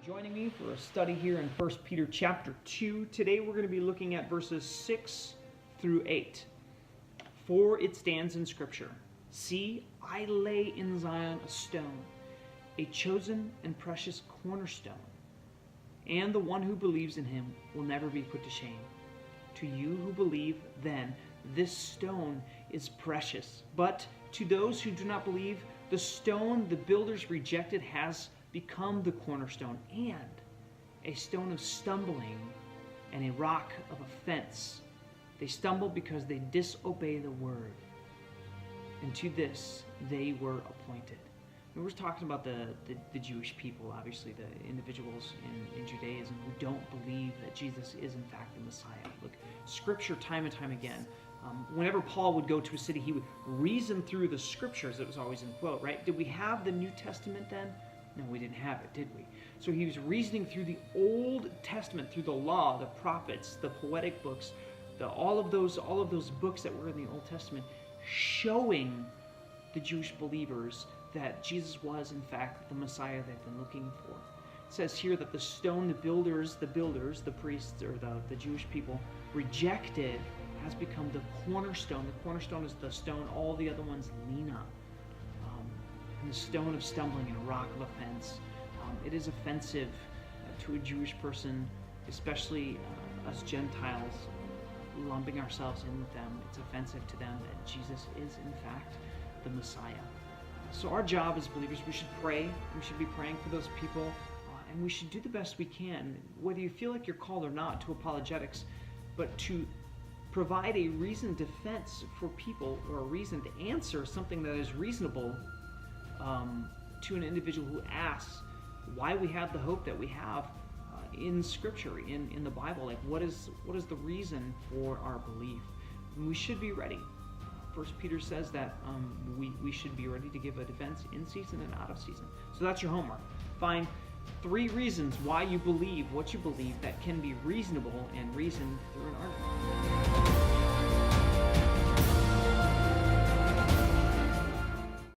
Joining me for a study here in 1 Peter chapter 2. Today we're going to be looking at verses 6 through 8. For it stands in Scripture, "See, I lay in Zion a stone, a chosen and precious cornerstone, and the one who believes in him will never be put to shame. To you who believe, then, this stone is precious. But to those who do not believe, the stone the builders rejected has become the cornerstone and a stone of stumbling and a rock of offense. They stumble because they disobey the word, and to this they were appointed." And we're talking about the Jewish people, obviously the individuals in Judaism who don't believe that Jesus is in fact the Messiah. Look, Scripture time and time again, whenever Paul would go to a city, he would reason through the Scriptures. It was always in quote, right? Did we have the New Testament then? No, we didn't have it, did we? So he was reasoning through the Old Testament, through the law, the prophets, the poetic books, all of those books that were in the Old Testament, showing the Jewish believers that Jesus was, in fact, the Messiah they've been looking for. It says here that the stone the builders, the priests, or the Jewish people, rejected has become the cornerstone. The cornerstone is the stone all the other ones lean on. And the stone of stumbling and a rock of offense. It is offensive to a Jewish person, especially us Gentiles, lumping ourselves in with them. It's offensive to them that Jesus is, in fact, the Messiah. So our job as believers, we should pray. We should be praying for those people, and we should do the best we can, whether you feel like you're called or not, to apologetics, but to provide a reasoned defense for people, or a reason to answer something that is reasonable to an individual who asks why we have the hope that we have in Scripture, in the Bible. Like, what is the reason for our belief? And we should be ready. First Peter says that we should be ready to give a defense in season and out of season. So that's your homework. Find 3 reasons why you believe what you believe that can be reasonable and reasoned through an argument.